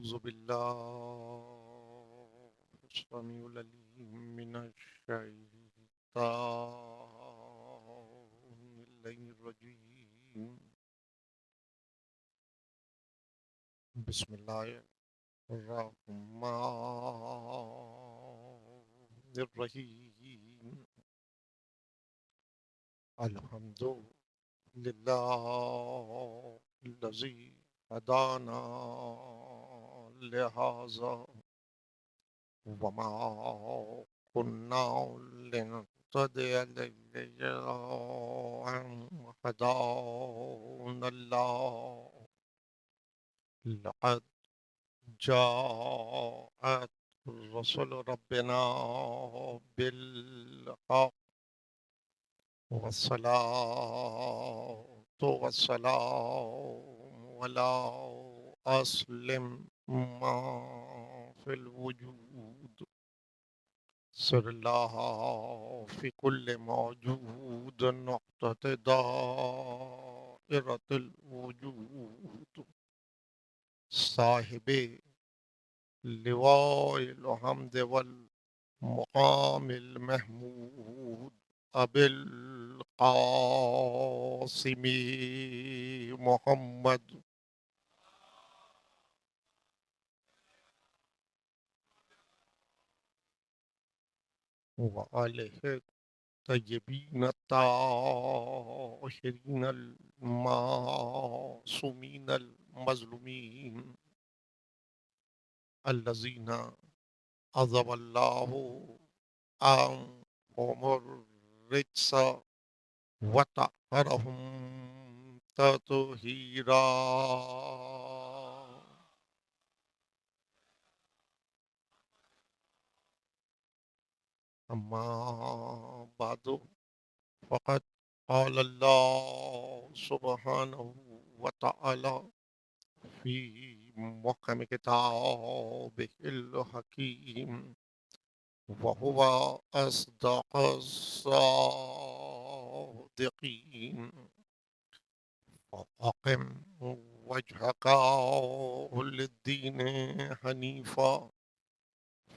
أعوذ بالله السميع العليم من الشيطان الرجيم. بسم الله الرحمن الرحيم. الحمد لله الذي هدانا لهذا وما كنا لنهتدي لولا أن هدانا الله. لقد جاءت رسل ربنا بالحق والصلاة والسلام على أسلم ما في الوجود. سر الله في كل موجود نقطة دائرة الوجود. صاحب لواء الحمد والمقام المحمود أبي القاسم محمد وآله الطيبين الطاهرين المعصومين المظلومين الذين عذب الله عنهم الرجس وطهرهم تطهيرا. أما بعد فقد قال الله سبحانه وتعالى في محكم كتابه الحكيم وهو أصدق الصادقين. فأقم وجهك للدين حنيفا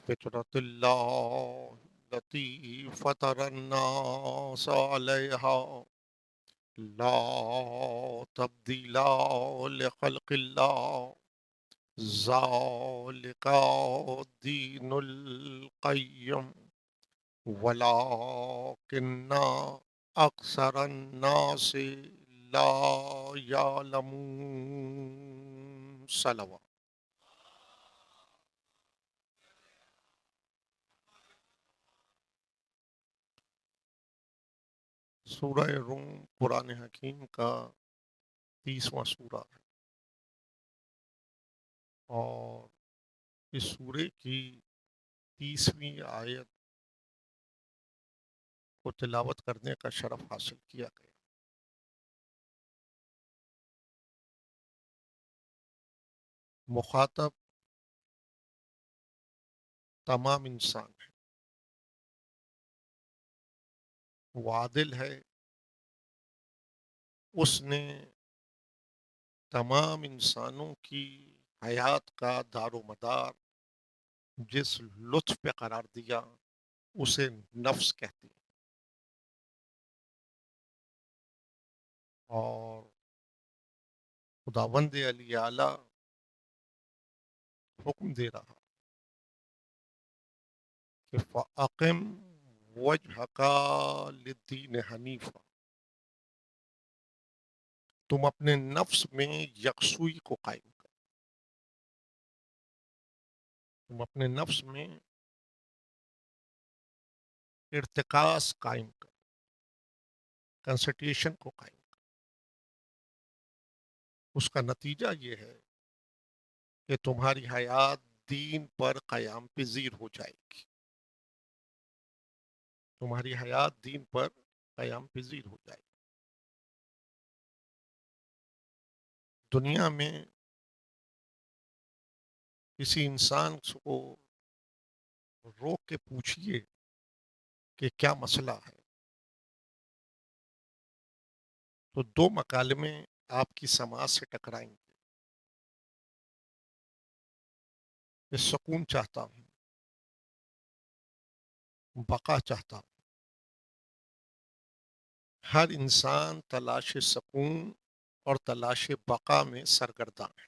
فطرة الله التي فطر الناس عليها لا تبديل لخلق الله ذلك الدين القيم ولكن أكثر الناس لا يعلمون. صلوات. سورہ روم قرآن حکیم کا 30واں سورہ ہے، اور اس سورے کی 30ویں آیت کو تلاوت کرنے کا شرف حاصل کیا گیا۔ مخاطب تمام انسان ہے، وہ عادل ہے، اس نے تمام انسانوں کی حیات کا دار و مدار جس لطف پہ قرار دیا اسے نفس کہتے ہیں، اور خداوند علی اعلیٰ حکم دے رہا کہ فَأَقِمْ وَجْهَكَ لِلدِّينِ حنیفا، تم اپنے نفس میں یکسوئی کو قائم کرو، تم اپنے نفس میں ارتکاز قائم کرو، کنسنٹریشن کو قائم کرو۔ اس کا نتیجہ یہ ہے کہ تمہاری حیات دین پر قیام پذیر ہو جائے گی، تمہاری حیات دین پر قیام پذیر ہو جائے گی۔ دنیا میں کسی انسان کو روک کے پوچھئے کہ کیا مسئلہ ہے، تو 2 مکالمے آپ کی سماعت سے ٹکرائیں گے۔ کہ سکون چاہتا ہوں، بقا چاہتا ہوں. ہر انسان تلاش سکون اور تلاش بقا میں سرگرداں ہے.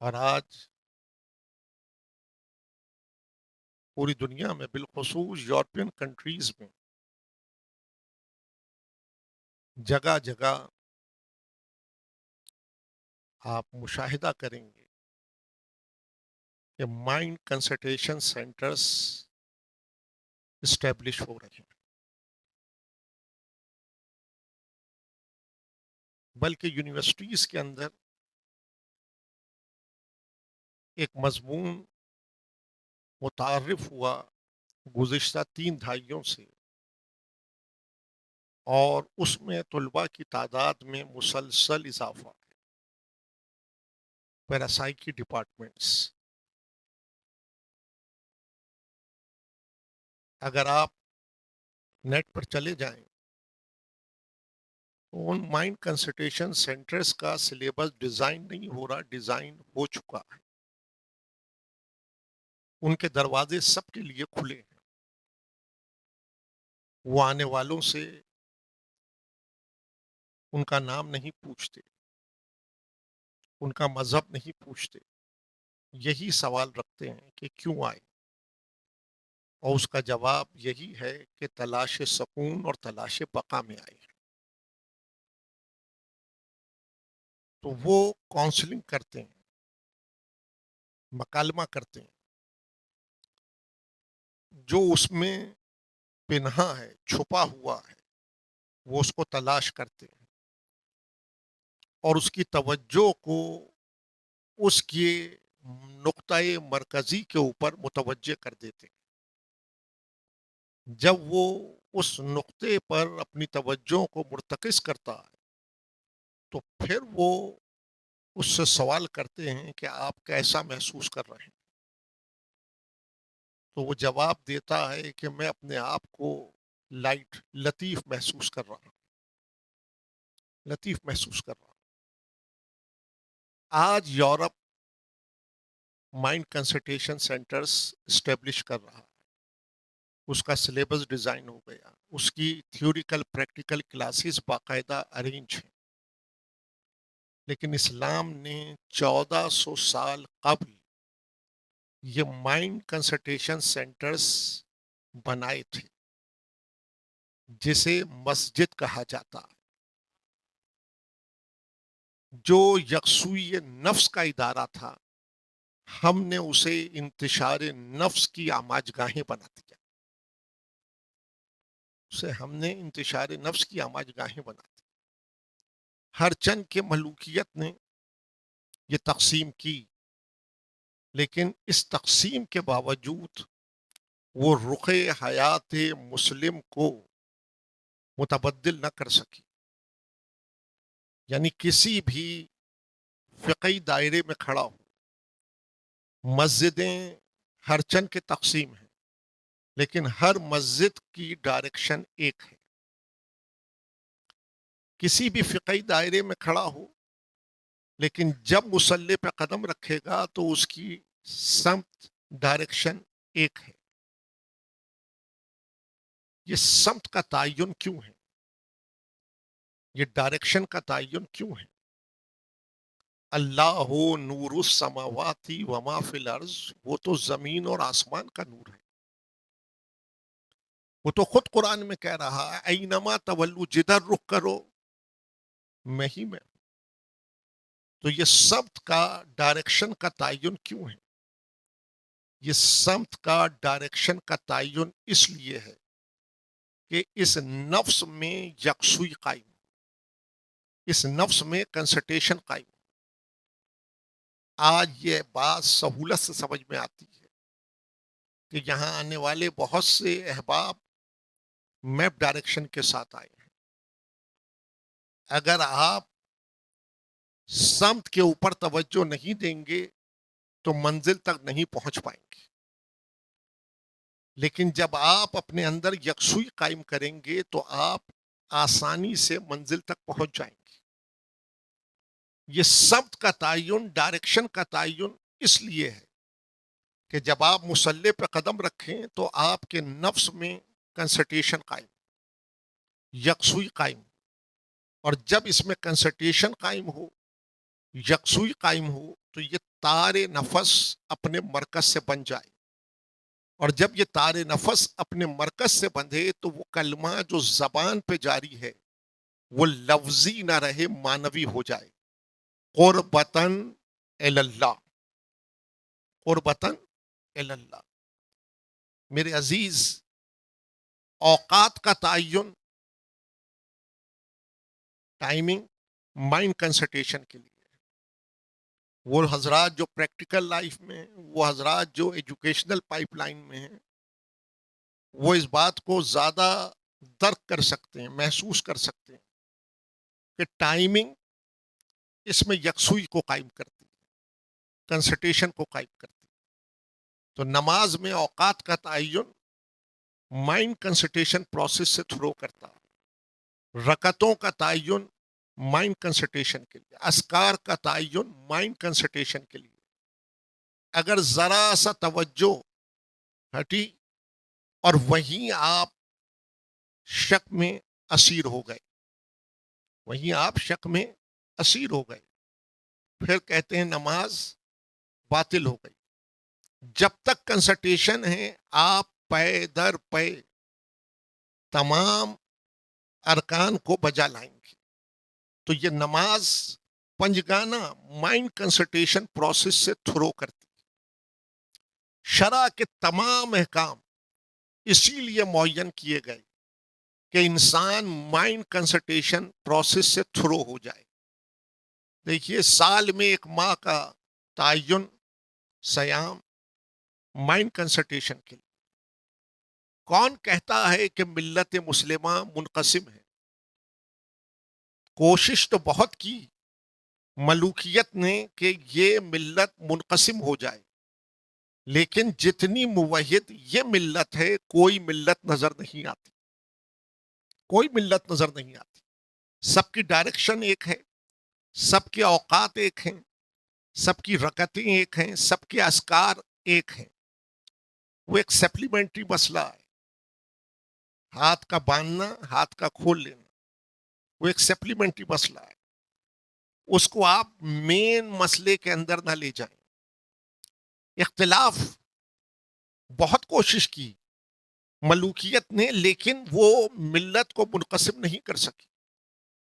اور آج پوری دنیا میں بالخصوص یورپین کنٹریز میں جگہ جگہ آپ مشاہدہ کریں گے کہ مائنڈ کنسنٹریشن سینٹرز اسٹیبلش ہو رہے ہیں. بلکہ یونیورسٹیز کے اندر ایک مضمون متعارف ہوا گزشتہ 3 دہائیوں سے، اور اس میں طلباء کی تعداد میں مسلسل اضافہ ہے. پیراسائیکی ڈپارٹمنٹس، اگر آپ نیٹ پر چلے جائیں تو ان مائنڈ کنسنٹریشن سینٹرز کا سلیبس ڈیزائن نہیں ہو رہا، ڈیزائن ہو چکا ہے. ان کے دروازے سب کے لیے کھلے ہیں. وہ آنے والوں سے ان کا نام نہیں پوچھتے، ان کا مذہب نہیں پوچھتے، یہی سوال رکھتے ہیں کہ کیوں آئے، اور اس کا جواب یہی ہے کہ تلاش سکون اور تلاش بقا میں آئے. تو وہ کاؤنسلنگ کرتے ہیں، مکالمہ کرتے ہیں. جو اس میں پنہا ہے، چھپا ہوا ہے، وہ اس کو تلاش کرتے ہیں اور اس کی توجہ کو اس کے نقطۂ مرکزی کے اوپر متوجہ کر دیتے ہیں. جب وہ اس نقطے پر اپنی توجہ کو مرتکز کرتا ہے تو پھر وہ اس سے سوال کرتے ہیں کہ آپ کیسا محسوس کر رہے ہیں. تو وہ جواب دیتا ہے کہ میں اپنے آپ کو لائٹ، لطیف محسوس کر رہا ہوں، لطیف محسوس کر رہا ہوں. آج Europe mind concentration centres establish کر رہا ہے. اس کا سلیبس ڈیزائن ہو گیا، اس کی تھیوریکل پریکٹیکل کلاسز باقاعدہ ارینج ہیں. لیکن اسلام نے 1400 سال قبل یہ مائنڈ کنسنٹریشن سینٹرز بنائے تھے، جسے مسجد کہا جاتا ہے، جو یکسوئی نفس کا ادارہ تھا. ہم نے اسے انتشار نفس کی آماج گاہیں بنا دیا. اسے ہم نے انتشار نفس کی آماج گاہیں بنا دی. ہر چند کے ملوکیت نے یہ تقسیم کی، لیکن اس تقسیم کے باوجود وہ رخ حیات مسلم کو متبدل نہ کر سکی. یعنی کسی بھی فقہی دائرے میں کھڑا ہو، مسجدیں ہر چند کے تقسیم ہیں، لیکن ہر مسجد کی ڈائریکشن ایک ہے. کسی بھی فقہی دائرے میں کھڑا ہو، لیکن جب مصلی پہ قدم رکھے گا تو اس کی سمت، ڈائریکشن ایک ہے. یہ سمت کا تعین کیوں ہے؟ یہ ڈائریکشن کا تعین کیوں ہے؟ اللہ نور السماوات وما فی الارض، وہ تو زمین اور آسمان کا نور ہے. وہ تو خود قرآن میں کہہ رہا ہے اینما تولو، جدھر رخ کرو میں ہی میں. تو یہ سمت کا، ڈائریکشن کا تعین کیوں ہے؟ یہ سمت کا، ڈائریکشن کا تعین اس لیے ہے کہ اس نفس میں یکسوئی قائم، اس نفس میں کنسنٹریشن قائم. آج یہ بات سہولت سے سمجھ میں آتی ہے کہ یہاں آنے والے بہت سے احباب میپ ڈائریکشن کے ساتھ آئے ہیں. اگر آپ سمت کے اوپر توجہ نہیں دیں گے تو منزل تک نہیں پہنچ پائیں گے. لیکن جب آپ اپنے اندر یکسوئی قائم کریں گے تو آپ آسانی سے منزل تک پہنچ جائیں گے. یہ سمت کا تعین، ڈائریکشن کا تعین اس لیے ہے کہ جب آپ مصلی پہ قدم رکھیں تو آپ کے نفس میں کنسنٹریشن قائم، یکسوئی قائم، اور جب اس میں کنسنٹریشن قائم ہو، یکسوئی قائم ہو، تو یہ تار نفس اپنے مرکز سے بن جائے، اور جب یہ تار نفس اپنے مرکز سے بندھے تو وہ کلمہ جو زبان پہ جاری ہے وہ لفظی نہ رہے، معنوی ہو جائے، قربتاً اللہ، قربتاً اللہ۔ میرے عزیز، اوقات کا تعین، ٹائمنگ، مائنڈ کنسنٹریشن کے لیے، وہ حضرات جو پریکٹیکل لائف میں ہیں، وہ حضرات جو ایجوکیشنل پائپ لائن میں ہیں، وہ اس بات کو زیادہ درک کر سکتے ہیں، محسوس کر سکتے ہیں کہ ٹائمنگ اس میں یکسوئی کو قائم کرتی ہے، کنسنٹریشن کو قائم کرتی ہے۔ تو نماز میں اوقات کا تعین مائنڈ کنسنٹریشن پروسیس سے تھرو کرتا ہے، رکعتوں کا تعین مائنڈ کنسنٹریشن کے لیے، اذکار کا تعین مائنڈ کنسنٹریشن کے لیے۔ اگر ذرا سا توجہ ہٹی اور وہیں آپ شک میں اسیر ہو گئے، وہیں آپ شک میں اسیر ہو گئے، پھر کہتے ہیں نماز باطل ہو گئی۔ جب تک کنسنٹریشن ہے آپ پے در پے تمام ارکان کو بجا لائیں گے، تو یہ نماز پنجگانہ مائنڈ کنسنٹریشن پروسیس سے تھرو کرتی ہے۔ شرع کے تمام احکام اسی لیے معین کیے گئے کہ انسان مائنڈ کنسنٹریشن پروسیس سے تھرو ہو جائے۔ دیکھیے، سال میں ایک ماہ کا تعین سیام مائنڈ کنسنٹریشن کے لیے۔ کون کہتا ہے کہ ملت مسلمہ منقسم ہے؟ کوشش تو بہت کی ملوکیت نے کہ یہ ملت منقسم ہو جائے، لیکن جتنی موحد یہ ملت ہے کوئی ملت نظر نہیں آتی، کوئی ملت نظر نہیں آتی۔ سب کی ڈائریکشن ایک ہے، سب کے اوقات ایک ہیں، سب کی رکعتیں ایک ہیں، سب کے اذکار ایک ہیں۔ وہ ایک سپلیمنٹری مسئلہ ہے، ہاتھ کا باندھنا، ہاتھ کا کھول لینا، وہ ایک سپلیمنٹری مسئلہ ہے، اس کو آپ مین مسئلے کے اندر نہ لے جائیں۔ اختلاف بہت کوشش کی ملوکیت نے، لیکن وہ ملت کو منقسم نہیں کر سکی۔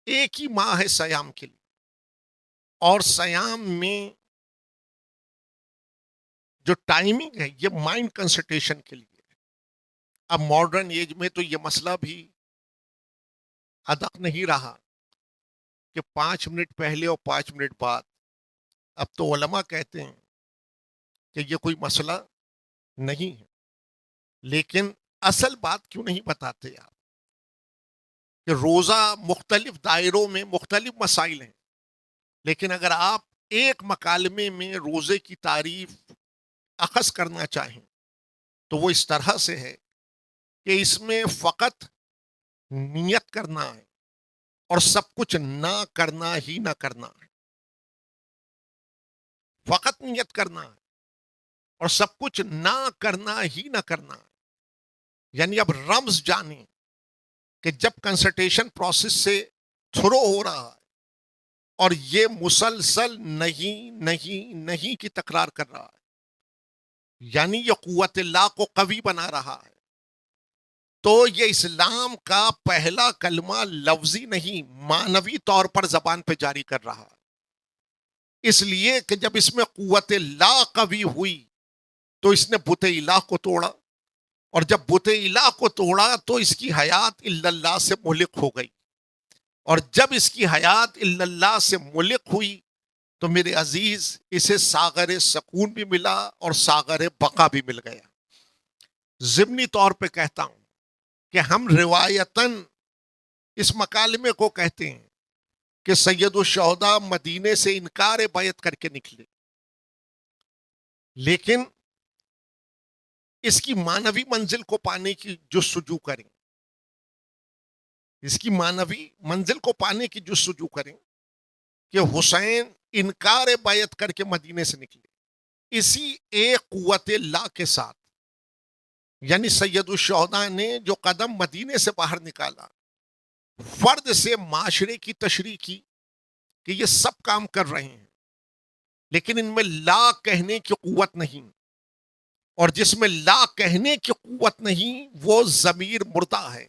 ایک ہی ماہ ہے سیام کے لیے، اور سیام میں جو ٹائمنگ ہے یہ مائنڈ کنسنٹریشن کے لیے ہے۔ اب ماڈرن ایج میں تو یہ مسئلہ بھی ادق نہیں رہا کہ 5 منٹ پہلے اور 5 منٹ بعد۔ اب تو علماء کہتے ہیں کہ یہ کوئی مسئلہ نہیں ہے، لیکن اصل بات کیوں نہیں بتاتے آپ کہ روزہ مختلف دائروں میں مختلف مسائل ہیں، لیکن اگر آپ ایک مکالمے میں روزے کی تعریف اخذ کرنا چاہیں تو وہ اس طرح سے ہے کہ اس میں فقط نیت کرنا ہے اور سب کچھ نہ کرنا ہی نہ کرنا ہے، فقط نیت کرنا ہے اور سب کچھ نہ کرنا ہی نہ کرنا ہے۔ یعنی اب رمز جانیں کہ جب کنسنٹریشن پروسیس سے تھرو ہو رہا ہے اور یہ مسلسل نہیں نہیں نہیں کی تکرار کر رہا ہے، یعنی یہ قوت اللہ کو قوی بنا رہا ہے، تو یہ اسلام کا پہلا کلمہ لفظی نہیں معنوی طور پر زبان پہ جاری کر رہا ہے۔ اس لیے کہ جب اس میں قوت اللہ قوی ہوئی تو اس نے بت الہ کو توڑا، اور جب بت الہ کو توڑا تو اس کی حیات الا اللہ سے ملق ہو گئی، اور جب اس کی حیات الا اللہ سے ملق ہوئی تو میرے عزیز اسے ساغر سکون بھی ملا اور ساغر بقا بھی مل گیا۔ ضمنی طور پہ کہتا ہوں کہ ہم روایتاً اس مکالمے کو کہتے ہیں کہ سید الشہداء مدینے سے انکار بیعت کر کے نکلے، لیکن اس کی معنوی منزل کو پانے کی جستجو کریں، اس کی معنوی منزل کو پانے کی جستجو کریں کہ حسین انکار بیعت کر کے مدینے سے نکلے. اسی ایک قوت اللہ کے ساتھ یعنی سید الشہداء نے جو قدم مدینے سے باہر نکالا، فرد سے معاشرے کی تشریح کی کہ یہ سب کام کر رہے ہیں لیکن ان میں لا کہنے کی قوت نہیں، اور جس میں لا کہنے کی قوت نہیں وہ ضمیر مردہ ہے،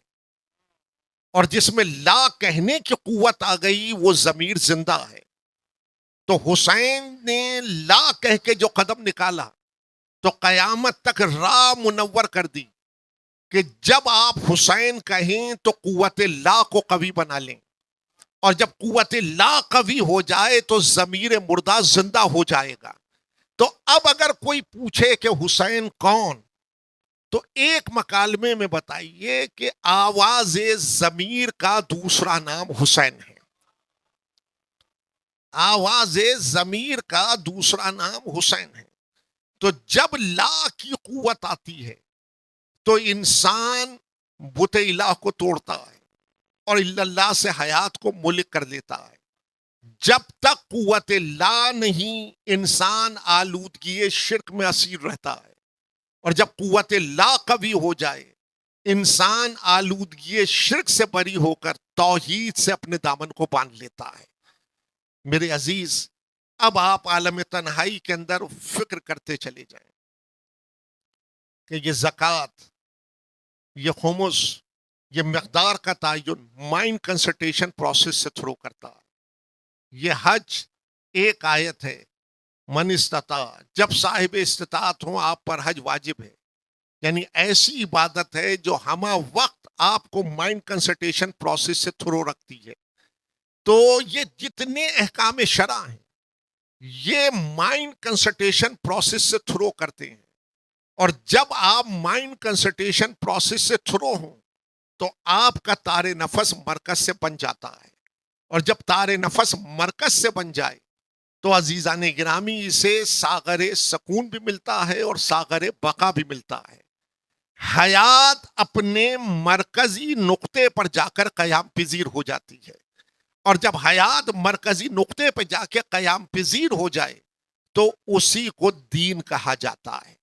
اور جس میں لا کہنے کی قوت آ گئی وہ ضمیر زندہ ہے. تو حسین نے لا کہہ کے جو قدم نکالا تو قیامت تک راہ منور کر دی کہ جب آپ حسین کہیں تو قوت لا کو قوی بنا لیں، اور جب قوت لا قوی ہو جائے تو ضمیر مردہ زندہ ہو جائے گا. تو اب اگر کوئی پوچھے کہ حسین کون، تو ایک مکالمے میں بتائیے کہ آواز ضمیر کا دوسرا نام حسین ہے. آواز ضمیر کا دوسرا نام حسین ہے. تو جب لا کی قوت آتی ہے تو انسان بت الہ کو توڑتا ہے اور اللہ سے حیات کو ملک کر لیتا ہے. جب تک قوت لا نہیں انسان آلودگی شرک میں اسیر رہتا ہے، اور جب قوت لا قوی ہو جائے انسان آلودگی شرک سے بری ہو کر توحید سے اپنے دامن کو باندھ لیتا ہے. میرے عزیز، اب آپ عالم تنہائی کے اندر فکر کرتے چلے جائیں کہ یہ زکوٰۃ، یہ خمس، یہ مقدار کا تعین مائنڈ کنسلٹیشن پروسیس سے تھرو کرتا ہے. یہ حج ایک آیت ہے، من استطاع، جب صاحب استطاعت ہوں آپ پر حج واجب ہے. یعنی ایسی عبادت ہے جو ہمہ وقت آپ کو مائنڈ کنسلٹیشن پروسیس سے تھرو رکھتی ہے. تو یہ جتنے احکام شرع ہیں یہ مائنڈ کنسلٹیشن پروسیس سے تھرو کرتے ہیں، اور جب آپ مائنڈ کنسلٹیشن پروسیس سے تھرو ہوں تو آپ کا تار نفس مرکز سے بن جاتا ہے، اور جب تار نفس مرکز سے بن جائے تو عزیزان گرامی اسے ساغر سکون بھی ملتا ہے اور ساغر بقا بھی ملتا ہے. حیات اپنے مرکزی نقطے پر جا کر قیام پذیر ہو جاتی ہے، اور جب حیات مرکزی نقطے پہ جا کے قیام پذیر ہو جائے تو اسی کو دین کہا جاتا ہے.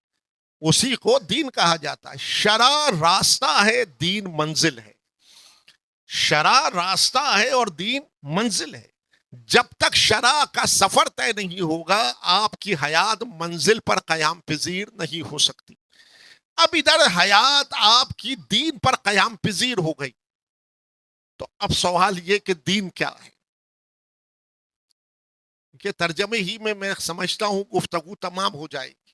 اسی کو دین کہا جاتا ہے. شرع راستہ ہے، دین منزل ہے. شرع راستہ ہے اور دین منزل ہے. جب تک شرع کا سفر طے نہیں ہوگا آپ کی حیات منزل پر قیام پذیر نہیں ہو سکتی. اب ادھر حیات آپ کی دین پر قیام پذیر ہو گئی تو اب سوال یہ کہ دین کیا ہے. کہ ترجمے ہی میں سمجھتا ہوں گفتگو تمام ہو جائے گی.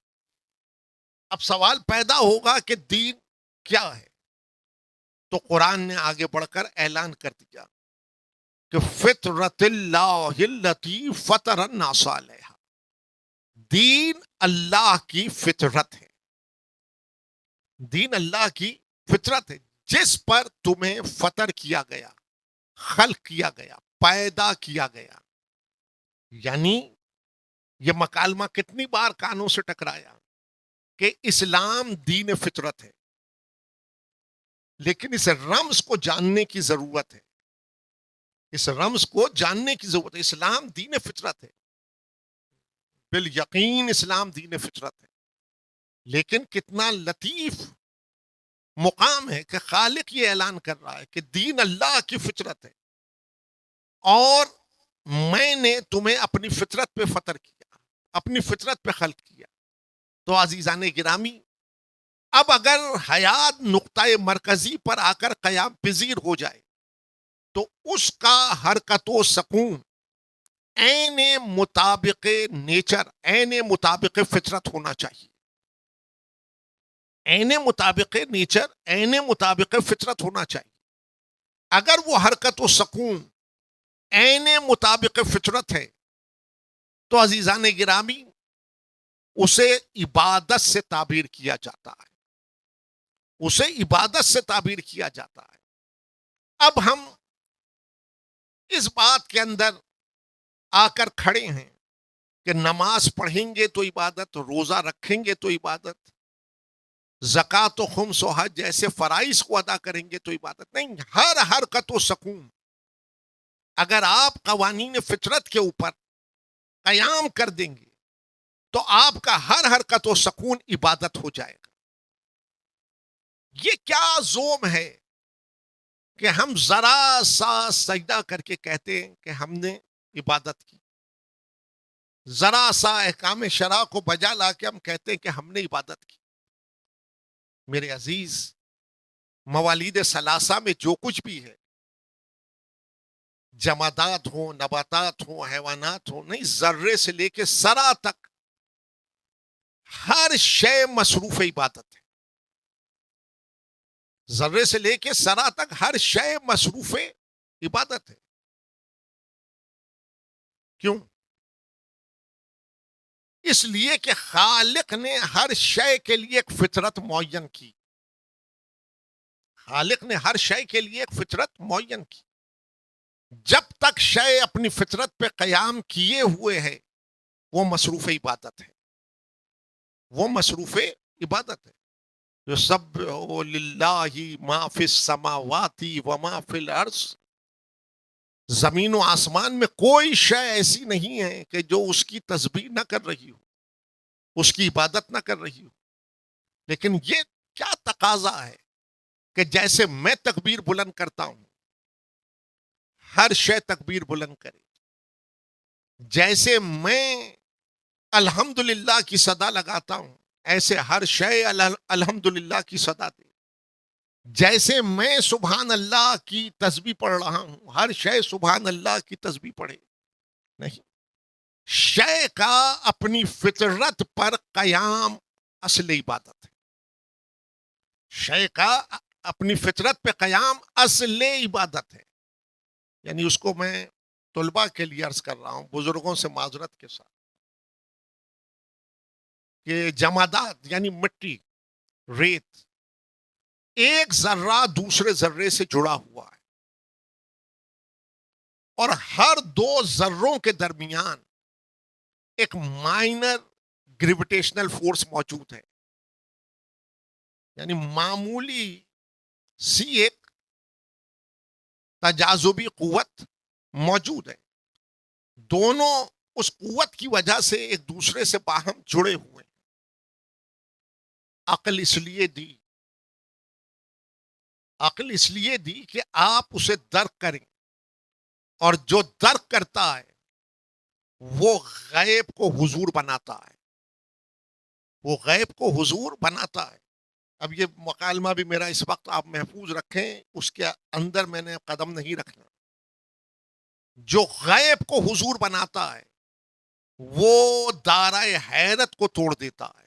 اب سوال پیدا ہوگا کہ دین کیا ہے. تو قرآن نے آگے بڑھ کر اعلان کر دیا کہ فطرت اللہ التی فطر الناس علیہا، دین اللہ کی فطرت ہے. دین اللہ کی فطرت ہے جس پر تمہیں فطر کیا گیا، خلق کیا گیا، پیدا کیا گیا. یعنی یہ مکالمہ کتنی بار کانوں سے ٹکرایا کہ اسلام دین فطرت ہے، لیکن اس رمز کو جاننے کی ضرورت ہے. اس رمز کو جاننے کی ضرورت ہے. اسلام دین فطرت ہے، بالیقین اسلام دین فطرت ہے. لیکن کتنا لطیف مقام ہے کہ خالق یہ اعلان کر رہا ہے کہ دین اللہ کی فطرت ہے اور میں نے تمہیں اپنی فطرت پہ فطر کیا، اپنی فطرت پہ خلق کیا. تو عزیزان گرامی، اب اگر حیات نقطۂ مرکزی پر آ کر قیام پذیر ہو جائے تو اس کا حرکت و سکون عین مطابق نیچر، عین مطابق فطرت ہونا چاہیے. عین مطابق نیچر، عین مطابق فطرت ہونا چاہیے. اگر وہ حرکت و سکون عین مطابق فطرت ہے تو عزیزان گرامی اسے عبادت سے تعبیر کیا جاتا ہے. اسے عبادت سے تعبیر کیا جاتا ہے. اب ہم اس بات کے اندر آ کر کھڑے ہیں کہ نماز پڑھیں گے تو عبادت، روزہ رکھیں گے تو عبادت، زکوٰۃ و خمس و حج جیسے فرائض کو ادا کریں گے تو عبادت نہیں. ہر حرکت و سکون اگر آپ قوانین فطرت کے اوپر قیام کر دیں گے تو آپ کا ہر حرکت و سکون عبادت ہو جائے گا. یہ کیا زوم ہے کہ ہم ذرا سا سجدہ کر کے کہتے ہیں کہ ہم نے عبادت کی, ذرا سا احکام شرع کو بجا لا کے ہم کہتے ہیں کہ ہم نے عبادت کی. میرے عزیز, موالید ثلاثہ میں جو کچھ بھی ہے, جمادات ہوں, نباتات ہوں, حیوانات ہوں, نہیں, ذرے سے لے کے سرا تک ہر شے مصروف عبادت ہے. ذرے سے لے کے سرا تک ہر شے مصروف عبادت ہے. کیوں؟ اس لیے کہ خالق نے ہر شے کے لیے ایک فطرت معین کی. خالق نے ہر شے کے لیے ایک فطرت معین کی. جب تک شے اپنی فطرت پہ قیام کیے ہوئے ہے وہ مصروف عبادت ہے, وہ مصروف عبادت ہے. یسبح للہ ما فی السماوات وما فی الارض. زمین و آسمان میں کوئی شے ایسی نہیں ہے کہ جو اس کی تسبیح نہ کر رہی ہو, اس کی عبادت نہ کر رہی ہو. لیکن یہ کیا تقاضا ہے کہ جیسے میں تکبیر بلند کرتا ہوں ہر شے تکبیر بلند کرے, جیسے میں الحمدللہ کی صدا لگاتا ہوں ایسے ہر شے الحمدللہ کی صدا دے. جیسے میں سبحان اللہ کی تسبیح پڑھ رہا ہوں ہر شے سبحان اللہ کی تسبیح پڑھے. نہیں, شے کا اپنی فطرت پر قیام اصل عبادت ہے. شے کا اپنی فطرت پہ قیام اصل عبادت ہے. یعنی اس کو میں طلباء کے لیے عرض کر رہا ہوں, بزرگوں سے معذرت کے ساتھ, کہ جمادات یعنی مٹی, ریت, ایک ذرہ دوسرے ذرے سے جڑا ہوا ہے اور ہر دو ذروں کے درمیان ایک مائنر گریویٹیشنل فورس موجود ہے. یعنی معمولی سی ایک تجاذبی قوت موجود ہے. دونوں اس قوت کی وجہ سے ایک دوسرے سے باہم جڑے ہوئے ہیں. عقل اس لیے دی کہ آپ اسے درک کریں, اور جو درک کرتا ہے وہ غیب کو حضور بناتا ہے, وہ غیب کو حضور بناتا ہے. اب یہ مکالمہ بھی میرا اس وقت آپ محفوظ رکھیں, اس کے اندر میں نے قدم نہیں رکھنا. جو غیب کو حضور بناتا ہے وہ دائرہ حیرت کو توڑ دیتا ہے,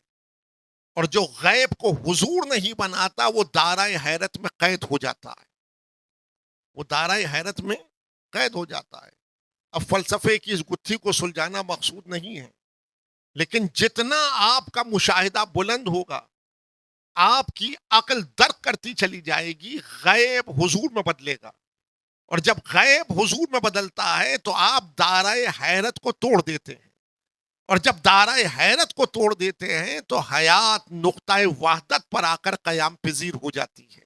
اور جو غیب کو حضور نہیں بناتا وہ دائرہ حیرت میں قید ہو جاتا ہے, وہ دائرہ حیرت میں قید ہو جاتا ہے. اب فلسفے کی اس گتھی کو سلجھانا مقصود نہیں ہے, لیکن جتنا آپ کا مشاہدہ بلند ہوگا آپ کی عقل درک کرتی چلی جائے گی, غیب حضور میں بدلے گا, اور جب غیب حضور میں بدلتا ہے تو آپ دائرہ حیرت کو توڑ دیتے ہیں, اور جب دائرہ حیرت کو توڑ دیتے ہیں تو حیات نقطہ وحدت پر آ کر قیام پذیر ہو جاتی ہے.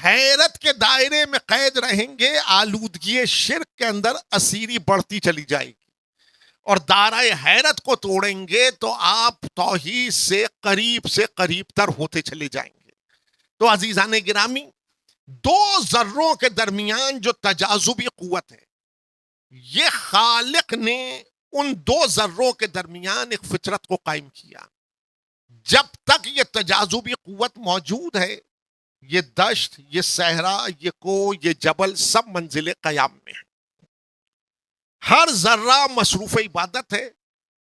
حیرت کے دائرے میں قید رہیں گے, آلودگی شرک کے اندر اسیری بڑھتی چلی جائے گی, اور دائرہ حیرت کو توڑیں گے تو آپ توحید سے قریب تر ہوتے چلے جائیں گے. تو عزیزان گرامی, دو ذروں کے درمیان جو تجاذبی قوت ہے, یہ خالق نے ان دو ذروں کے درمیان ایک فطرت کو قائم کیا. جب تک یہ تجاذبی قوت موجود ہے یہ دشت, یہ صحرا, یہ کوہ, یہ جبل سب منزل قیام میں ہیں. ہر ذرہ مصروف عبادت ہے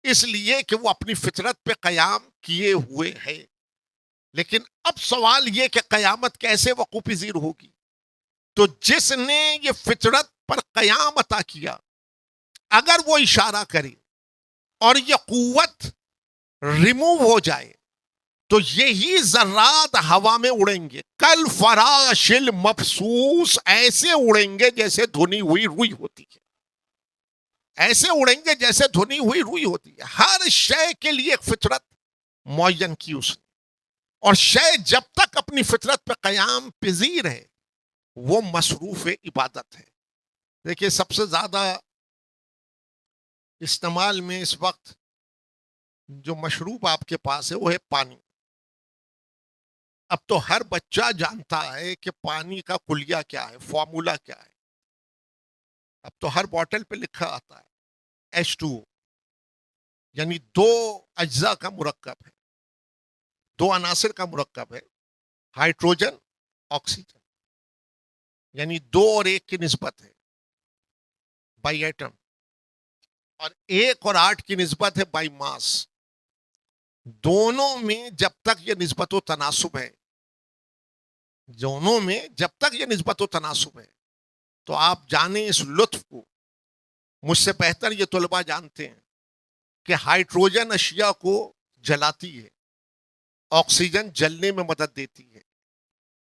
اس لیے کہ وہ اپنی فطرت پہ قیام کیے ہوئے ہے. لیکن اب سوال یہ کہ قیامت کیسے وقوع پذیر ہوگی؟ تو جس نے یہ فطرت پر قیام عطا کیا اگر وہ اشارہ کرے اور یہ قوت ریموو ہو جائے تو یہی ذرات ہوا میں اڑیں گے, کل فراش المبثوث, ایسے اڑیں گے جیسے دھنی ہوئی روئی ہوتی ہے, ایسے اڑیں گے جیسے دھنی ہوئی روئی ہوتی ہے. ہر شے کے لیے ایک فطرت معین کی اس نے, اور شے جب تک اپنی فطرت پہ قیام پذیر ہے وہ مصروف عبادت ہے. دیکھیے سب سے زیادہ استعمال میں اس وقت جو مشروب آپ کے پاس ہے وہ ہے پانی. اب تو ہر بچہ جانتا ہے کہ پانی کا کلیہ کیا ہے, فارمولا کیا ہے. اب تو ہر بوتل پہ لکھا آتا ہے H2O, یعنی دو اجزاء کا مرکب ہے, دو عناصر کا مرکب ہے, ہائیڈروجن آکسیجن, یعنی 2 اور 1 کی نسبت ہے بائی ایٹم, اور 1 اور 8 کی نسبت ہے بائی ماس. دونوں میں جب تک یہ نسبت و تناسب ہے, دونوں میں جب تک یہ نسبت و تناسب ہے, تو آپ جانیں اس لطف کو, مجھ سے بہتر یہ طلباء جانتے ہیں کہ ہائیڈروجن اشیاء کو جلاتی ہے, آکسیجن جلنے میں مدد دیتی ہے,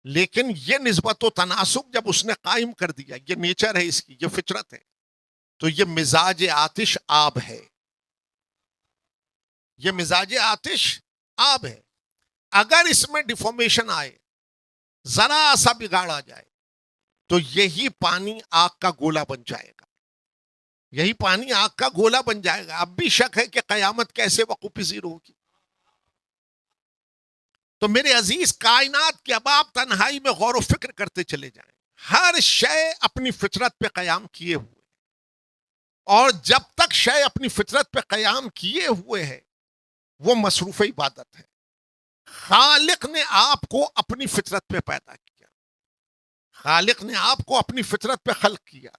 لیکن یہ نسبت و تناسب جب اس نے قائم کر دیا, یہ نیچر ہے اس کی, یہ فطرت ہے, تو یہ مزاج آتش آب ہے. یہ مزاج آتش آب ہے. اگر اس میں ڈیفارمیشن آئے, ذرا سا بگاڑ آ جائے, تو یہی پانی آگ کا گولا بن جائے گا, یہی پانی آگ کا گولا بن جائے گا. اب بھی شک ہے کہ قیامت کیسے وقوع پذیر ہوگی. تو میرے عزیز, کائنات کے اب آپ تنہائی میں غور و فکر کرتے چلے جائیں, ہر شے اپنی فطرت پہ قیام کیے ہوئے, اور جب تک شے اپنی فطرت پہ قیام کیے ہوئے ہے وہ مصروف عبادت ہے. خالق نے آپ کو اپنی فطرت پہ پیدا کیا, خالق نے آپ کو اپنی فطرت پہ خلق کیا,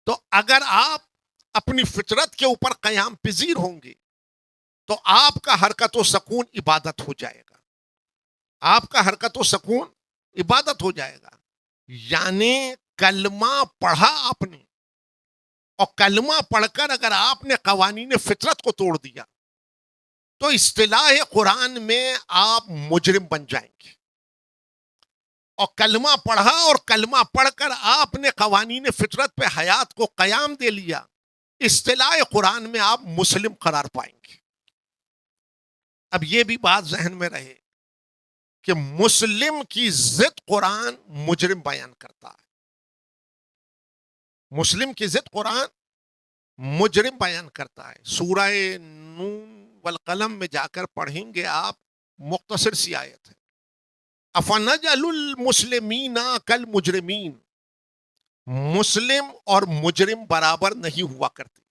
تو اگر آپ اپنی فطرت کے اوپر قیام پذیر ہوں گے تو آپ کا حرکت و سکون عبادت ہو جائے گا, آپ کا حرکت و سکون عبادت ہو جائے گا. یعنی کلمہ پڑھا آپ نے, اور کلمہ پڑھ کر اگر آپ نے قوانین فطرت کو توڑ دیا تو اصطلاح قرآن میں آپ مجرم بن جائیں گے. اور کلمہ پڑھا اور کلمہ پڑھ کر آپ نے قوانین فطرت پہ حیات کو قیام دے لیا, اصطلاح قرآن میں آپ مسلم قرار پائیں گے. اب یہ بھی بات ذہن میں رہے کہ مسلم کی ضد قرآن مجرم بیان کرتا ہے, مسلم کی ضد قرآن مجرم بیان کرتا ہے. سورہ نون والقلم میں جا کر پڑھیں گے آپ, مختصر سی آیت ہے, افنجعل المسلمین کالمجرمین, مسلم اور مجرم برابر نہیں ہوا کرتے.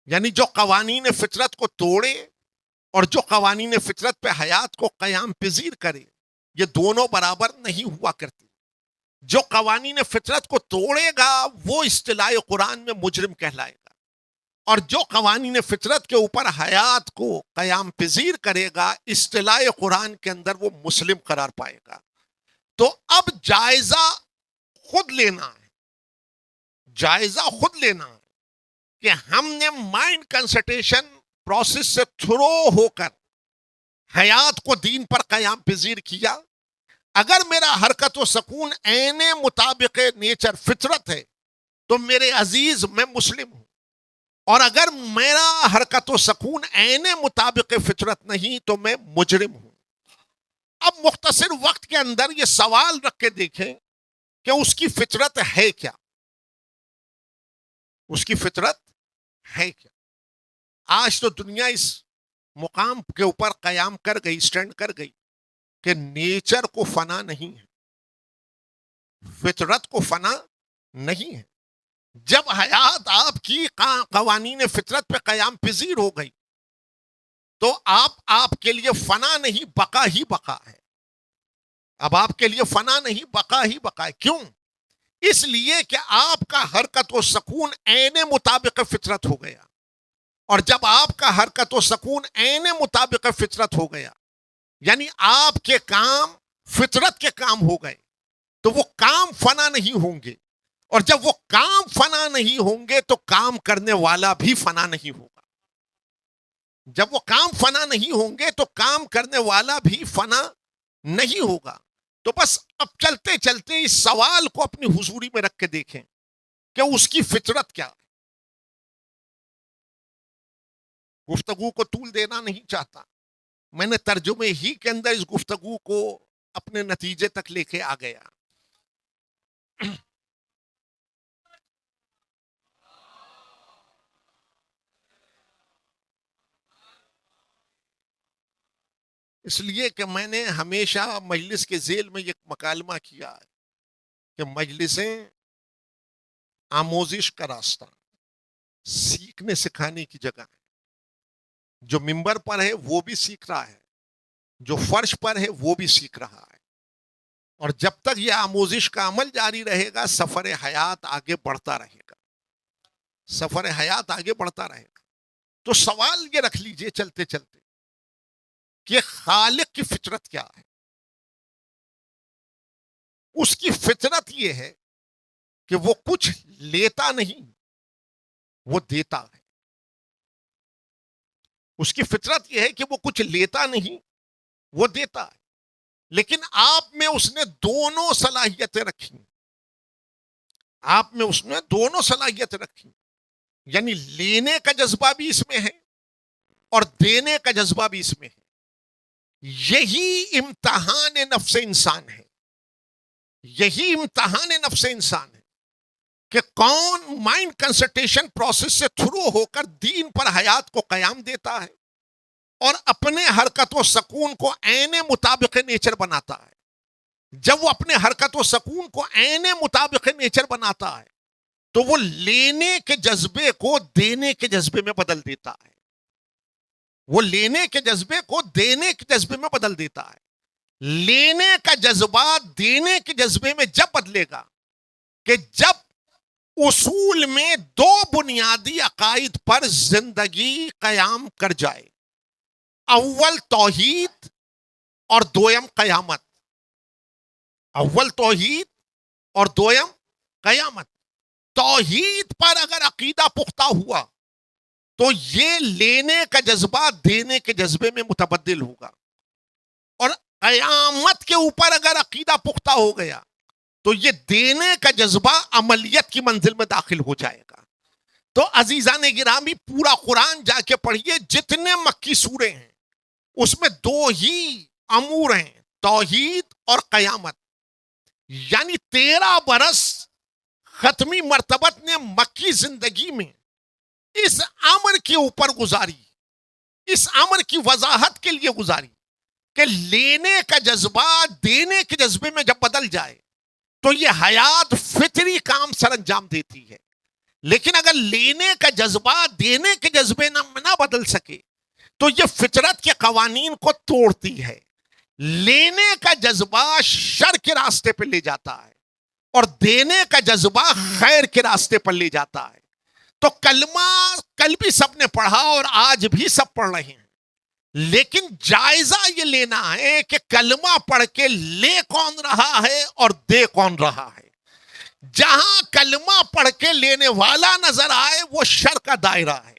یعنی جو قوانین فطرت کو توڑے اور جو قوانین فطرت پہ حیات کو قیام پذیر کرے, یہ دونوں برابر نہیں ہوا کرتے. جو قوانین فطرت کو توڑے گا وہ اصطلاح قرآن میں مجرم کہلائے گا, اور جو قوانین فطرت کے اوپر حیات کو قیام پذیر کرے گا اصطلاح قرآن کے اندر وہ مسلم قرار پائے گا. تو اب جائزہ خود لینا ہے, جائزہ خود لینا ہے کہ ہم نے مائنڈ کنسنٹریشن پروسیس سے تھرو ہو کر حیات کو دین پر قیام پذیر کیا. اگر میرا حرکت و سکون عین مطابق نیچر فطرت ہے تو میرے عزیز میں مسلم ہوں, اور اگر میرا حرکت و سکون عین مطابق فطرت نہیں تو میں مجرم ہوں. اب مختصر وقت کے اندر یہ سوال رکھ کے دیکھیں کہ اس کی فطرت ہے کیا, اس کی فطرت ہے کیا. آج تو دنیا اس مقام کے اوپر قیام کر گئی, سٹینڈ کر گئی کہ نیچر کو فنا نہیں ہے, فطرت کو فنا نہیں ہے. جب حیات آپ کی قوانین فطرت پہ قیام پذیر ہو گئی تو آپ کے لیے فنا نہیں بقا ہی بقا ہے. اب آپ کے لیے فنا نہیں بقا ہی بقا ہے. کیوں؟ اس لیے کہ آپ کا حرکت و سکون عین مطابق فطرت ہو گیا, اور جب آپ کا حرکت و سکون عین مطابق فطرت ہو گیا یعنی آپ کے کام فطرت کے کام ہو گئے, تو وہ کام فنا نہیں ہوں گے, اور جب وہ کام فنا نہیں ہوں گے تو کام کرنے والا بھی فنا نہیں ہوگا. جب وہ کام فنا نہیں ہوں گے تو کام کرنے والا بھی فنا نہیں ہوگا. تو بس اب چلتے چلتے اس سوال کو اپنی حضوری میں رکھ کے دیکھیں کہ اس کی فطرت کیا ہے. گفتگو کو طول دینا نہیں چاہتا, میں نے ترجمے ہی کے اندر اس گفتگو کو اپنے نتیجے تک لے کے آ گیا. اس لیے کہ میں نے ہمیشہ مجلس کے ذیل میں ایک مکالمہ کیا ہے کہ مجلسیں آموزش کا راستہ، سیکھنے سکھانے کی جگہ ہے. جو ممبر پر ہے وہ بھی سیکھ رہا ہے، جو فرش پر ہے وہ بھی سیکھ رہا ہے. اور جب تک یہ آموزش کا عمل جاری رہے گا، سفر حیات آگے بڑھتا رہے گا، سفر حیات آگے بڑھتا رہے گا. تو سوال یہ رکھ لیجئے چلتے چلتے کہ خالق کی فطرت کیا ہے. اس کی فطرت یہ ہے کہ وہ کچھ لیتا نہیں، وہ دیتا ہے. اس کی فطرت یہ ہے کہ وہ کچھ لیتا نہیں، وہ دیتا ہے. لیکن آپ میں اس نے دونوں صلاحیتیں رکھی، آپ میں اس نے دونوں صلاحیتیں رکھی. یعنی لینے کا جذبہ بھی اس میں ہے اور دینے کا جذبہ بھی اس میں ہے. یہی امتحان نفس انسان ہے، یہی امتحان نفس انسان ہے کہ کون مائنڈ کنسنٹریشن پروسیس سے تھرو ہو کر دین پر حیات کو قیام دیتا ہے اور اپنے حرکت و سکون کو عین مطابق نیچر بناتا ہے. جب وہ اپنے حرکت و سکون کو عین مطابق نیچر بناتا ہے تو وہ لینے کے جذبے کو دینے کے جذبے میں بدل دیتا ہے. وہ لینے کے جذبے کو دینے کے جذبے میں بدل دیتا ہے. لینے کا جذبہ دینے کے جذبے میں جب بدلے گا کہ جب اصول میں دو بنیادی عقائد پر زندگی قیام کر جائے، اول توحید اور دویم قیامت. اول توحید اور دویم قیامت. توحید پر اگر عقیدہ پختہ ہوا تو یہ لینے کا جذبہ دینے کے جذبے میں متبدل ہوگا، اور قیامت کے اوپر اگر عقیدہ پختہ ہو گیا تو یہ دینے کا جذبہ عملیت کی منزل میں داخل ہو جائے گا. تو عزیزان گرامی، پورا قرآن جا کے پڑھیے، جتنے مکی سورے ہیں اس میں دو ہی امور ہیں، توحید اور قیامت. یعنی 13 برس ختمی مرتبت نے مکی زندگی میں اس امر کے اوپر گزاری، اس امر کی وضاحت کے لیے گزاری کہ لینے کا جذبہ دینے کے جذبے میں جب بدل جائے تو یہ حیات فطری کام سر انجام دیتی ہے. لیکن اگر لینے کا جذبہ دینے کے جذبے نہ بدل سکے تو یہ فطرت کے قوانین کو توڑتی ہے. لینے کا جذبہ شر کے راستے پہ لے جاتا ہے اور دینے کا جذبہ خیر کے راستے پر لے جاتا ہے. تو کلمہ کل بھی سب نے پڑھا اور آج بھی سب پڑھ رہے ہیں، لیکن جائزہ یہ لینا ہے کہ کلمہ پڑھ کے لے کون رہا ہے اور دے کون رہا ہے. جہاں کلمہ پڑھ کے لینے والا نظر آئے وہ شر کا دائرہ ہے،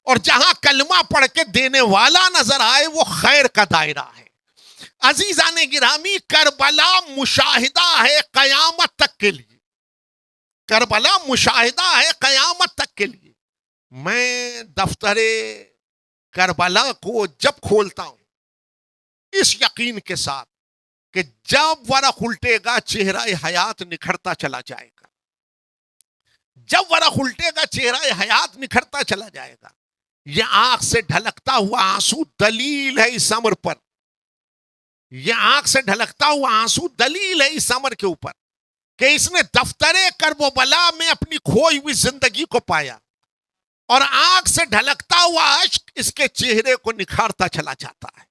اور جہاں کلمہ پڑھ کے دینے والا نظر آئے وہ خیر کا دائرہ ہے. عزیزان گرامی، کربلا مشاہدہ ہے قیامت تک کے لیے، کربلا مشاہدہ ہے قیامت تک کے لیے. میں دفتر کربلا کو جب کھولتا ہوں اس یقین کے ساتھ کہ جب ورق الٹے گا چہرہ حیات نکھرتا چلا جائے گا، جب ورق الٹے گا چہرہ حیات نکھرتا چلا جائے گا. یہ آنکھ سے ڈھلکتا ہوا آنسو دلیل ہے اس امر پر، یہ آنکھ سے ڈھلکتا ہوا آنسو دلیل ہے اس امر کے اوپر کہ اس نے دفتر کرب و بلا میں اپنی کھوئی ہوئی زندگی کو پایا، اور آنکھ سے ڈھلکتا ہوا عشق اس کے چہرے کو نکھارتا چلا جاتا ہے.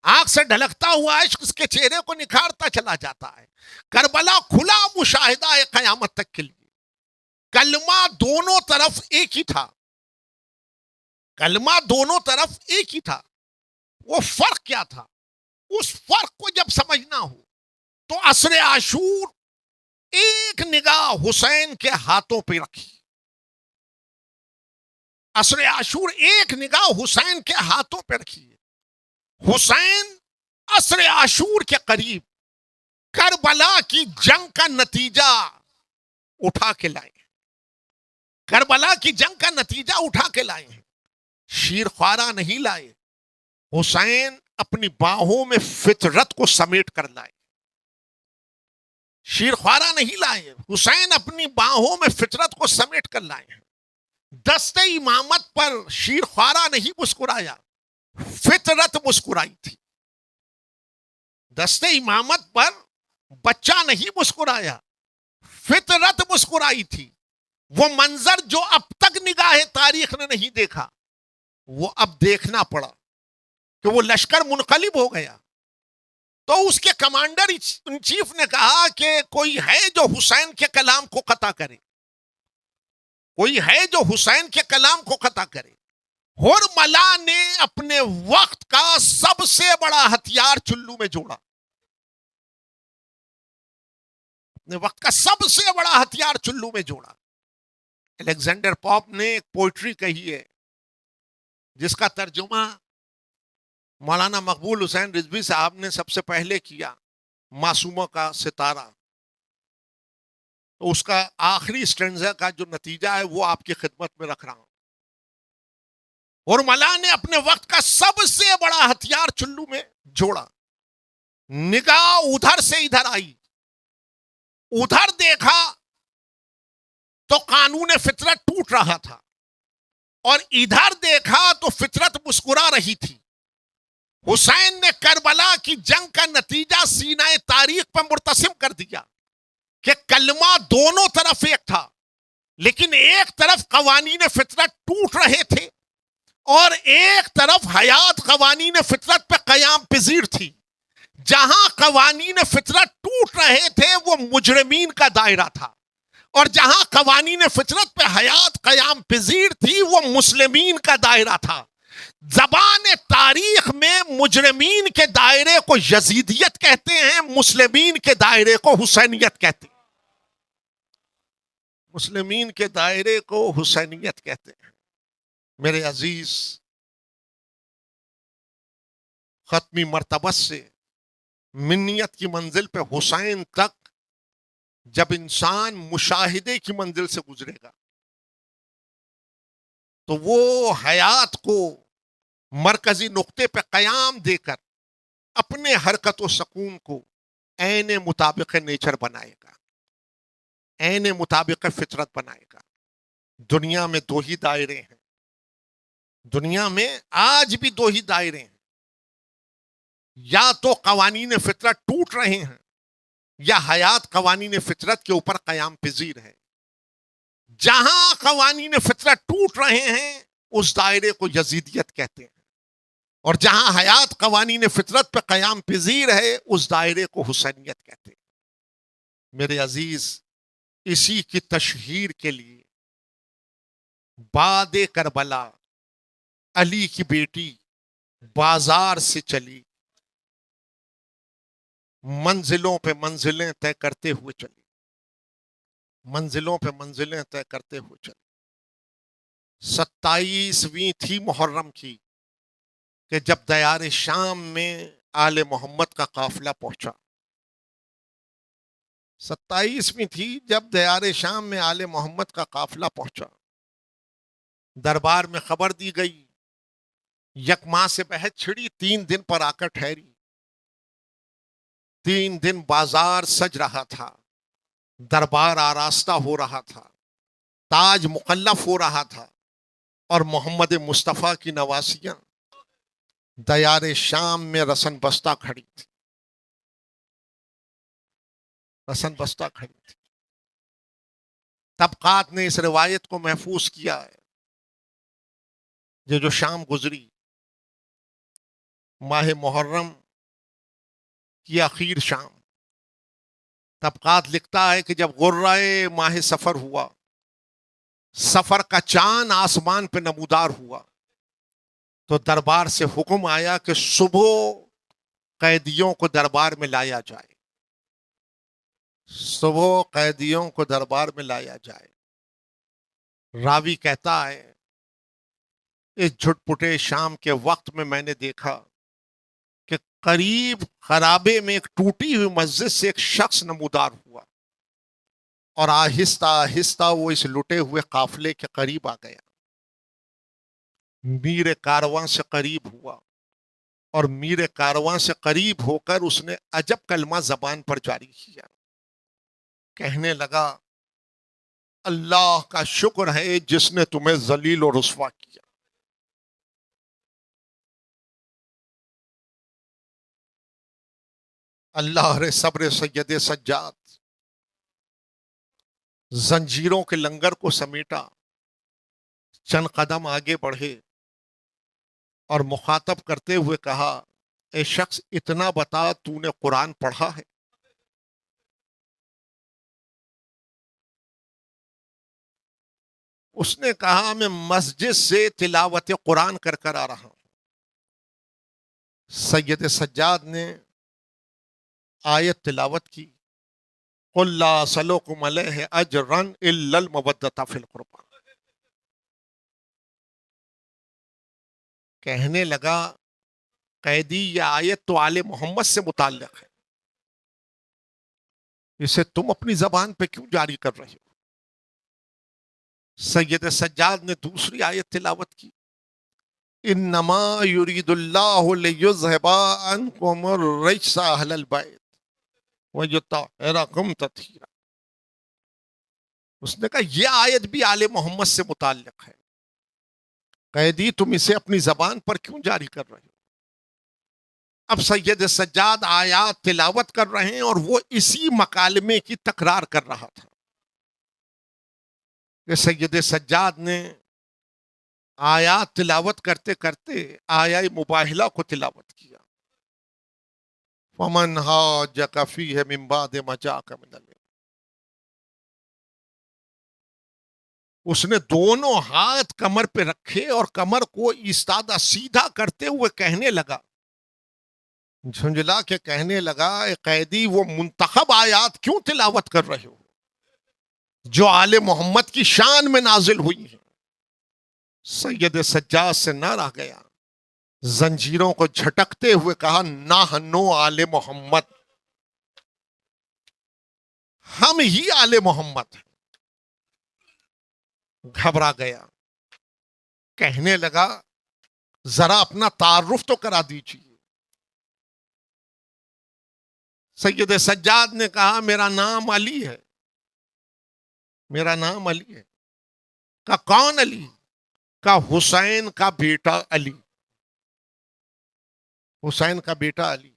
آنکھ سے ڈھلکتا ہوا عشق اس کے چہرے کو نکھارتا چلا جاتا ہے. کربلا کھلا مشاہدہ ہے قیامت تک کے لیے. کلمہ دونوں طرف ایک ہی تھا، کلمہ دونوں طرف ایک ہی تھا. وہ فرق کیا تھا؟ اس فرق کو جب سمجھنا ہو تو عصر عاشور ایک نگاہ حسین کے ہاتھوں پہ رکھی، عصر عاشور ایک نگاہ حسین کے ہاتھوں پہ رکھی. حسین عصر عاشور کے قریب کربلا کی جنگ کا نتیجہ اٹھا کے لائے، کربلا کی جنگ کا نتیجہ اٹھا کے لائے ہیں. شیر خوارہ نہیں لائے، حسین اپنی باہوں میں فطرت کو سمیٹ کر لائے. شیر خوارہ نہیں لائے، حسین اپنی باہوں میں فطرت کو سمیٹ کر لائے ہیں. دست امامت پر شیر خوارہ نہیں مسکرایا، فطرت مسکرائی تھی. دست امامت پر بچہ نہیں مسکرایا، فطرت مسکرائی تھی. وہ منظر جو اب تک نگاہ تاریخ نے نہیں دیکھا وہ اب دیکھنا پڑا کہ وہ لشکر منقلب ہو گیا. تو اس کے کمانڈر ان چیف نے کہا کہ کوئی ہے جو حسین کے کلام کو قطع کرے، کوئی ہے جو حسین کے کلام کو قطع کرے. ہرملا نے اپنے وقت کا سب سے بڑا ہتھیار چلو میں جوڑا، اپنے وقت کا سب سے بڑا ہتھیار چلو میں جوڑا. الیگزینڈر پوپ نے ایک پوئٹری کہی ہے جس کا ترجمہ مولانا مقبول حسین رضوی صاحب نے سب سے پہلے کیا، معصوموں کا ستارہ. تو اس کا آخری اسٹینزا کا جو نتیجہ ہے وہ آپ کی خدمت میں رکھ رہا ہوں. اور ملا نے اپنے وقت کا سب سے بڑا ہتھیار چلو میں جوڑا. نگاہ ادھر سے ادھر آئی، ادھر دیکھا تو قانون فطرت ٹوٹ رہا تھا، اور ادھر دیکھا تو فطرت مسکرا رہی تھی. حسین نے کربلا کی جنگ کا نتیجہ سینہ تاریخ پر مرتسم کر دیا کہ کلمہ دونوں طرف ایک تھا، لیکن ایک طرف قوانین فطرت ٹوٹ رہے تھے اور ایک طرف حیات قوانین فطرت پہ قیام پذیر تھی. جہاں قوانین فطرت ٹوٹ رہے تھے وہ مجرمین کا دائرہ تھا، اور جہاں قوانین فطرت پہ حیات قیام پذیر تھی وہ مسلمین کا دائرہ تھا. زبان تاریخ میں مجرمین کے دائرے کو یزیدیت کہتے ہیں، مسلمین کے دائرے کو حسینیت کہتے ہیں. مسلمین کے دائرے کو حسینیت کہتے ہیں. میرے عزیز، ختمی مرتبہ سے منیت کی منزل پہ حسین تک جب انسان مشاہدے کی منزل سے گزرے گا تو وہ حیات کو مرکزی نقطے پہ قیام دے کر اپنے حرکت و سکون کو عین مطابق نیچر بنائے گا، عین مطابق فطرت بنائے گا. دنیا میں دو ہی دائرے ہیں، دنیا میں آج بھی دو ہی دائرے ہیں. یا تو قوانین فطرت ٹوٹ رہے ہیں یا حیات قوانین فطرت کے اوپر قیام پذیر ہے. جہاں قوانین فطرت ٹوٹ رہے ہیں اس دائرے کو یزیدیت کہتے ہیں، اور جہاں حیات قوانین فطرت پہ قیام پذیر ہے اس دائرے کو حسینیت کہتے ہیں. میرے عزیز، اسی کی تشہیر کے لیے بعد کربلا علی کی بیٹی بازار سے چلی، منزلوں پہ منزلیں طے کرتے ہوئے چلی، منزلوں پہ منزلیں طے کرتے ہوئے چلی. 27ویں تھی محرم کی کہ جب دیار شام میں آل محمد کا قافلہ پہنچا. 27ویں تھی جب دیار شام میں آل محمد کا قافلہ پہنچا. دربار میں خبر دی گئی، یکماں سے بحث چھڑی، 3 دن پر آ کر ٹھہری. 3 دن بازار سج رہا تھا، دربار آراستہ ہو رہا تھا، تاج مقلف ہو رہا تھا، اور محمد مصطفیٰ کی نواسیاں دیار شام میں رسن بستہ کھڑی تھی، رسن بستہ کھڑی تھی. طبقات نے اس روایت کو محفوظ کیا ہے. یہ جو شام گزری ماہ محرم کی آخر شام، طبقات لکھتا ہے کہ جب غرہ ماہ سفر ہوا، سفر کا چاند آسمان پہ نمودار ہوا، تو دربار سے حکم آیا کہ صبح قیدیوں کو دربار میں لایا جائے، صبح قیدیوں کو دربار میں لایا جائے. راوی کہتا ہے اس جھٹپٹے شام کے وقت میں میں نے دیکھا کہ قریب خرابے میں ایک ٹوٹی ہوئی مسجد سے ایک شخص نمودار ہوا، اور آہستہ آہستہ وہ اس لٹے ہوئے قافلے کے قریب آ گیا، میر کارواں سے قریب ہوا، اور میر کارواں سے قریب ہو کر اس نے عجب کلمہ زبان پر جاری کیا. کہنے لگا، اللہ کا شکر ہے جس نے تمہیں ذلیل و رسوا کیا. اللہ رے صبر سید سجاد، زنجیروں کے لنگر کو سمیٹا، چند قدم آگے بڑھے اور مخاطب کرتے ہوئے کہا، اے شخص اتنا بتا تو نے قرآن پڑھا ہے؟ اس نے کہا، میں مسجد سے تلاوت قرآن کر آ رہا ہوں۔ سید سجاد نے آیت تلاوت کی، قل لا اسألکم علیہ اجرا الا المودۃ فی القربى۔ کہنے لگا، قیدی یہ آیت تو آل محمد سے متعلق ہے، اسے تم اپنی زبان پہ کیوں جاری کر رہے ہو؟ سید سجاد نے دوسری آیت تلاوت کی، انما یرید اللہ لیذھب عنکم الرجس اہل البیت ویطہرکم تطہیرا۔ اس نے کہا یہ آیت بھی آل محمد سے متعلق ہے، قیدی تم اسے اپنی زبان پر کیوں جاری کر رہے ہو؟ اب سید سجاد آیات تلاوت کر رہے ہیں اور وہ اسی مکالمے کی تکرار کر رہا تھا کہ سید سجاد نے آیات تلاوت کرتے کرتے آیہ مباہلہ کو تلاوت کیا، فَمَنْ حَاجَّكَ فِيهِ مِنْ بَعْدِ مَا جَاءَكَ مِنَ الْعِلْمِ۔ اس نے دونوں ہاتھ کمر پہ رکھے اور کمر کو ایستادہ سیدھا کرتے ہوئے کہنے لگا، جھنجلا کے کہنے لگا، اے قیدی وہ منتخب آیات کیوں تلاوت کر رہے ہو جو آل محمد کی شان میں نازل ہوئی ہیں؟ سید سجاد سے نہ رہ گیا، زنجیروں کو جھٹکتے ہوئے کہا، نحنو آل محمد، ہم ہی آل محمد ہیں۔ گھبرا گیا، کہنے لگا، ذرا اپنا تعارف تو کرا دیجیے۔ سید سجاد نے کہا، میرا نام علی ہے، میرا نام علی ہے۔ کہا کون علی؟ کہا حسین کا بیٹا علی، حسین کا بیٹا علی۔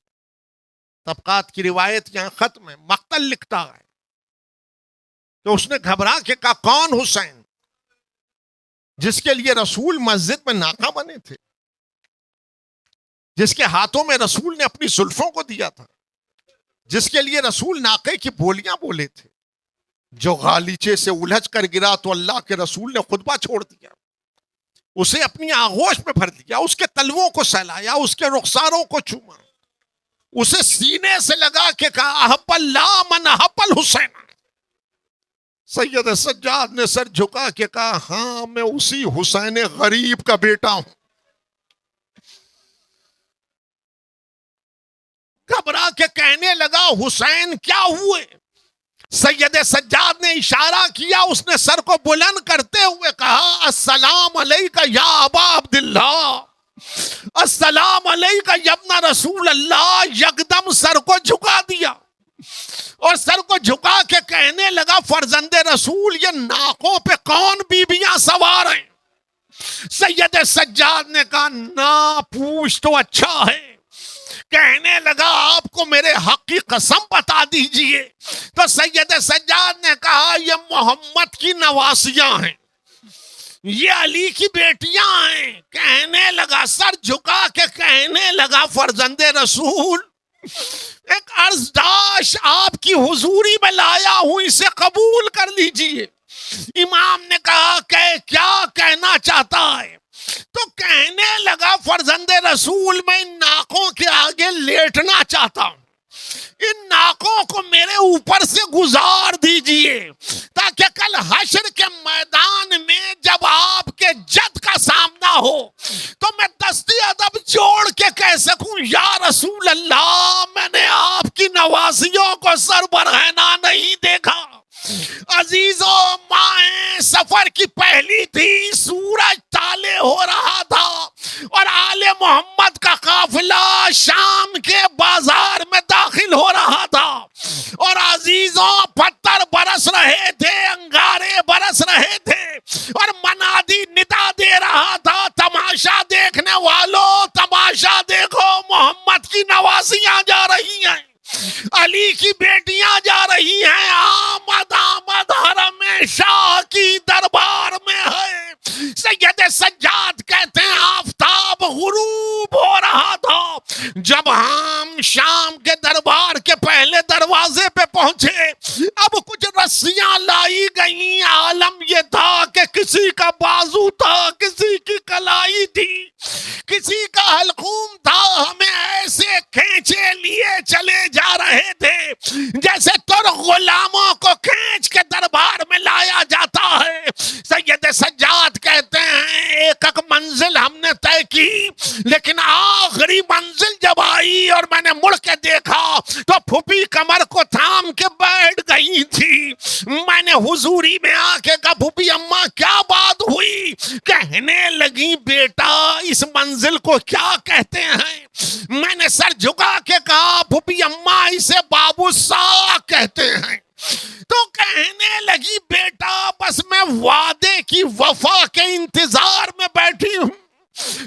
طبقات کی روایت یہاں ختم ہے، مقتل لکھتا ہے تو اس نے گھبرا کے کہا، کون حسین؟ جس کے لیے رسول مسجد میں ناکہ بنے تھے، جس کے ہاتھوں میں رسول نے اپنی زلفوں کو دیا تھا، جس کے لیے رسول ناقے کی بولیاں بولے تھے، جو غالیچے سے الجھ کر گرا تو اللہ کے رسول نے خطبہ چھوڑ دیا، اسے اپنی آغوش میں بھر دیا، اس کے تلووں کو سہلایا، اس کے رخساروں کو چوما، اسے سینے سے لگا کے کہا، احب اللہ من احب الحسین۔ سید سجاد نے سر جھکا کے کہا، ہاں میں اسی حسین غریب کا بیٹا ہوں۔ گھبرا کے کہنے لگا، حسین کیا ہوئے؟ سید سجاد نے اشارہ کیا، اس نے سر کو بلند کرتے ہوئے کہا، السلام علیکہ یا ابا عبداللہ، السلام علیکہ یا ابن رسول اللہ۔ یکدم سر کو جھکا دیا اور سر کو جھکا کے کہنے لگا، فرزند رسول یہ ناکوں پہ کون بیبیاں سوار ہیں؟ سید سجاد نے کہا، نہ پوچھ تو اچھا ہے۔ کہنے لگا، آپ کو میرے حق کی قسم بتا دیجئے۔ تو سید سجاد نے کہا، یہ محمد کی نواسیاں ہیں، یہ علی کی بیٹیاں ہیں۔ کہنے لگا، سر جھکا کے کہنے لگا، فرزند رسول ایک عرض داش آپ کی حضوری میں لایا ہوں، اسے قبول کر لیجئے۔ امام نے کہا کہ کیا کہنا چاہتا ہے؟ تو کہنے لگا، فرزند رسول میں ان ناکوں کے آگے لیٹنا چاہتا ہوں، ان ناکوں کو میرے اوپر سے گزار دیجئے تاکہ کل حشر کے میدان میں جب آپ کے جد کا سامنا ہو تو میں دستی ادب جوڑ کے کہہ سکوں، یا رسول اللہ میں نے آپ کی نوازیوں کو سر برہنہ نہیں دیکھا۔ عزیزو، ماہ سفر کی پہلی تھی، سورج طالع ہو رہا تھا اور آل محمد کا قافلہ شام کے بازار میں داخل ہو رہا تھا، اور عزیزوں پتھر برس رہے تھے، انگارے برس رہے تھے، اور منادی ندا دے رہا تھا، تماشا دیکھنے والوں تماشا دیکھو، محمد کی نوازیاں جا رہی ہیں۔ علی کی بیٹیاں جا رہی ہیں، آمد آمد حرم شاہ کی دربار میں ہے۔ سید سجاد کہتے ہیں آفتاب غروب ہو رہا تھا جب ہم شام کے دربار کے پہلے دروازے پہ پہنچے۔ اب کچھ رسیاں لائی گئیں، عالم یہ تھا کہ کسی کا بازو تھا، کسی کی کلائی تھی، کسی کا حلقوم تھا، ہمیں ایسے کھینچے لیے چلے جا رہے تھے جیسے ترک غلاموں کو کھینچ کے دربار میں لایا جاتا ہے۔ سید سجاد کہتے ہیں ایک ایک منزل ہم نے طے کی، لیکن آخری منزل جب آئی اور میں نے مڑ کے دیکھا تو پھوپھی کمر کو تھام کے بیٹھ گئی تھی۔ میں نے حضوری میں آ کے کہا پھوپھی اماں کیا بات ہوئی؟ کہنے لگی بیٹا اس منزل کو کیا کہتے ہیں؟ میں نے سر جھکا کے کہا پھوپھی اماں اسے بابو سا کہتے ہیں۔ تو کہنے لگی بیٹا بس میں وعدے کی وفا کے انتظار میں بیٹھی ہوں۔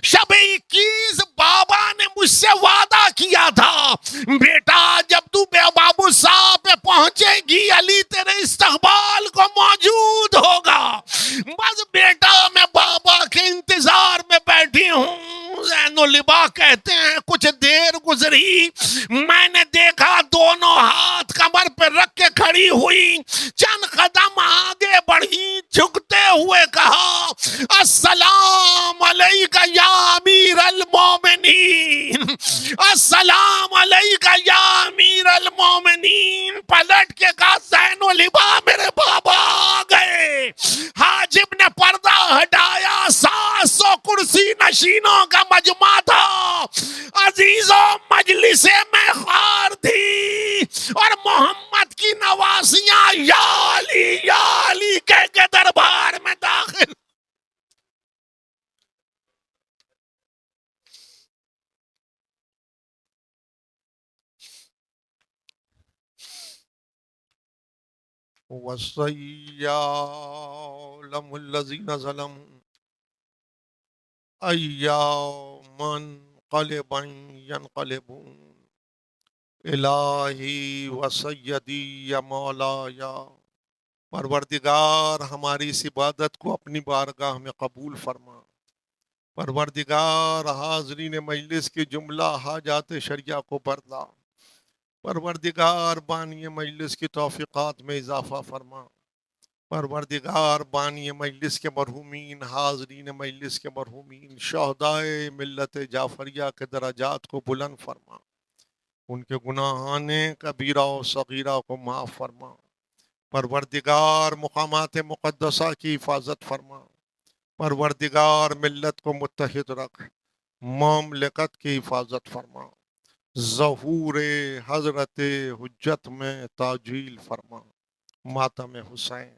شب 21 بابا نے مجھ سے وعدہ کیا تھا بیٹا جب تو بے بابو صاحب پہ پہنچے گی علی تیرے استقبال کو موجود ہوگا۔ بس بیٹا میں بابا کے انتظار میں بیٹھی ہوں۔ زین العبا کہتے ہیں کچھ دیر گزری، میں نے دیکھا دونوں ہاتھ کمر پہ رکھ کے کھڑی ہوئی، چند قدم آگے بڑھی، جھکتے ہوئے کہا السلام علیکہ یا امیر المومنین، السلام علیکہ یا امیر المومنین۔ پلٹ کے کہا زین العبا میرے بابا آ گئے۔ حاجب نے پردہ ہٹایا، 700 کرسی نشینوں کا مجمع تھا۔ عزیزوں مجلس میں خار تھی اور محمد کی نواسیاں یا علی کہہ کے دربار میں داخل۔ وَسَيَّعْلَمُ الَّذِينَ ظَلَمُوا أَيَّ مُنقَلِبٍ يَنقَلِبُونَ الہی و سیدی یا مولایا۔ پروردگار ہماری اس عبادت کو اپنی بارگاہ میں قبول فرما۔ پروردگار حاضرین مجلس کی جملہ حاجات شریعہ کو بردا۔ پروردگار بانی مجلس کی توفیقات میں اضافہ فرما۔ پروردگار بانی مجلس کے مرحومین، حاضرین مجلس کے مرحومین، شہدائے ملت جعفریہ کے درجات کو بلند فرما۔ ان کے گناہان کبیرہ و صغیرہ کو معاف فرما۔ پروردگار مقامات مقدسہ کی حفاظت فرما۔ پروردگار ملت کو متحد رکھ، مملکت کی حفاظت فرما۔ ظہور حضرت حجت میں تعجیل فرما۔ ماتم حسین